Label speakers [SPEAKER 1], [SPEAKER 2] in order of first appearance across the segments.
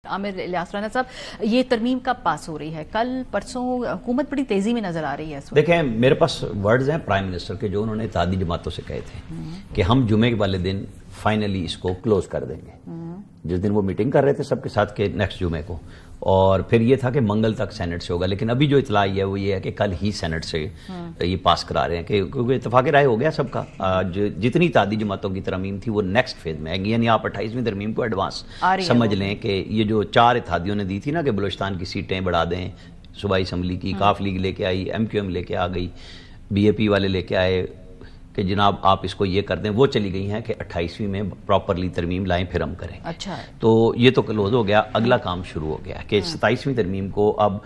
[SPEAKER 1] عامر الیاس رانا صاحب، یہ ترمیم کب پاس ہو رہی ہے؟ کل پرسوں حکومت بڑی تیزی میں نظر آ رہی ہے اس وقت۔
[SPEAKER 2] دیکھیں، میرے پاس ورڈز ہیں پرائم منسٹر کے جو انہوں نے اتحادی جماعتوں سے کہے تھے کہ ہم جمعے والے دن فائنلی اس کو کلوز کر دیں گے، جس دن وہ میٹنگ کر رہے تھے سب کے ساتھ کہ نیکسٹ جمعے کو، اور پھر یہ تھا کہ منگل تک سینٹ سے ہوگا، لیکن ابھی جو اطلاع ہے وہ یہ ہے کہ کل ہی سینٹ سے یہ پاس کرا رہے ہیں کیونکہ اتفاق رائے ہو گیا سب کا۔ جتنی اتحادی جماعتوں کی ترمیم تھی وہ نیکسٹ فیز میں ہے، یعنی آپ 28ویں ترمیم کو ایڈوانس سمجھ لیں کہ یہ جو 4 اتحادیوں نے دی تھی نا کہ بلوچستان کی سیٹیں بڑھا دیں، صوبائی اسمبلی کی کاف لیگ لے کے آئی، ایم کیو ایم لے کے آ گئی، بی اے پی والے لے کے آئے کہ جناب آپ اس کو یہ کر دیں، وہ چلی گئی ہیں کہ 28ویں میں پراپرلی ترمیم لائیں پھر ہم کریں۔
[SPEAKER 1] اچھا،
[SPEAKER 2] تو یہ تو کلوز ہو گیا، اگلا کام شروع ہو گیا کہ 27ویں ترمیم کو اب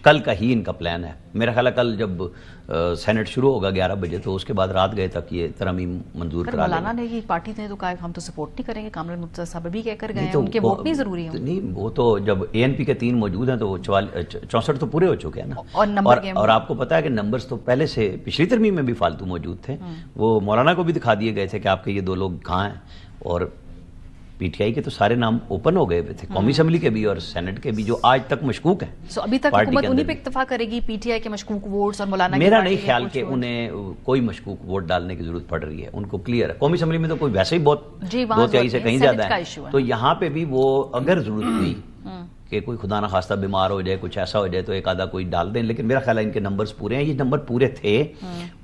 [SPEAKER 2] کل کا ہی ان کا پلان ہے۔ میرا خیال ہے کل جب سینٹ شروع ہوگا 11 بجے تو اس کے بعد رات گئے تک یہ ترمیم منظور کرا لیں۔
[SPEAKER 1] مولانا نے یہ پارٹی نے تو کہا ہم تو سپورٹ نہیں کریں گے، کامران مرتضیٰ صاحب بھی کہہ کر گئے ہیں ان کے ووٹ نہیں ضروری ہیں۔
[SPEAKER 2] نہیں، وہ تو جب اے این پی کے 3 موجود ہیں تو وہ 64 تو پورے ہو چکے ہیں نا، اور آپ کو پتا ہے کہ نمبرز تو پہلے سے پچھلی ترمیم میں بھی فالتو موجود تھے، وہ مولانا کو بھی دکھا دیے گئے تھے کہ آپ کے یہ 2 لوگ کہاں ہیں، اور پی ٹی آئی کے تو سارے نام اوپن ہو گئے ہوئے تھے، قومی اسمبلی کے بھی اور سینٹ کے بھی، جو آج تک مشکوک ہیں۔
[SPEAKER 1] ابھی تک حکومت انہی پہ اکتفا کرے گی، پی ٹی آئی کے مشکوک ووٹس اور مولانا کے؟
[SPEAKER 2] میرا نہیں خیال کہ انہیں کوئی مشکوک ووٹ ڈالنے کی ضرورت پڑ رہی ہے، ان کو کلیئر ہے۔ قومی اسمبلی میں تو کوئی ویسے ہی بہت تہائی سے کہیں زیادہ ہے، تو یہاں پہ بھی وہ اگر ضرورت ہوئی کہ کوئی خدا نہ خواستہ بیمار ہو جائے، کچھ ایسا ہو جائے تو ایک آدھا کوئی ڈال دیں، لیکن میرا خیال ہے ان کے نمبرز پورے ہیں، یہ نمبر پورے تھے۔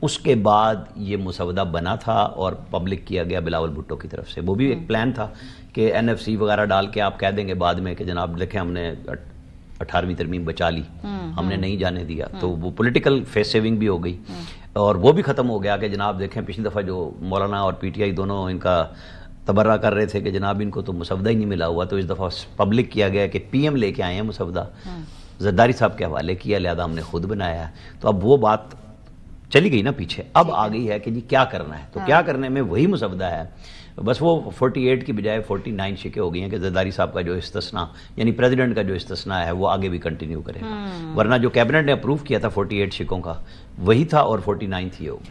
[SPEAKER 2] اس کے بعد یہ مسودہ بنا تھا اور پبلک کیا گیا بلاول بھٹو کی طرف سے، وہ بھی ایک پلان تھا کہ این ایف سی وغیرہ ڈال کے آپ کہہ دیں گے بعد میں کہ جناب دیکھیں ہم نے 18ویں ترمیم بچا لی، ہم نے نہیں جانے دیا، تو وہ پولیٹیکل فیس سیونگ بھی ہو گئی اور وہ بھی ختم ہو گیا کہ جناب دیکھیں پچھلی دفعہ جو مولانا اور پی ٹی آئی دونوں ان کا تبرہ کر رہے تھے کہ جناب ان کو تو مسودہ ہی نہیں ملا ہوا، تو اس دفعہ پبلک کیا گیا کہ پی ایم لے کے آئے ہیں مسودہ، زرداری صاحب کے حوالے کیا، لہذا ہم نے خود بنایا ہے۔ تو اب وہ بات چلی گئی نا پیچھے، اب آ گئی ہے کہ جی کیا کرنا ہے، تو کیا کرنے میں وہی مسودہ ہے، بس وہ 48 کی بجائے 49 شکیں ہو گئی ہیں کہ زرداری صاحب کا جو استثناء یعنی پریزیڈنٹ کا جو استثناء ہے وہ آگے بھی کنٹینیو کرے گا، ورنہ جو کیبنٹ نے اپروو کیا تھا 48 شکوں کا وہی تھا اور 49 تھی ہوگی۔